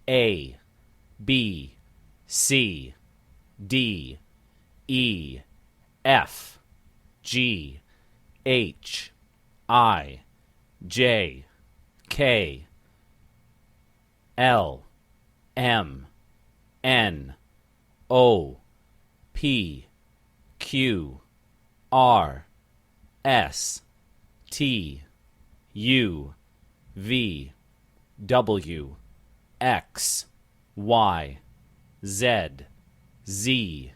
A, B, C, D, E, F, G, H, I, J, K, L, M, N, O, P, Q, R, S, T, U, V, W, X, Y, Z, Z,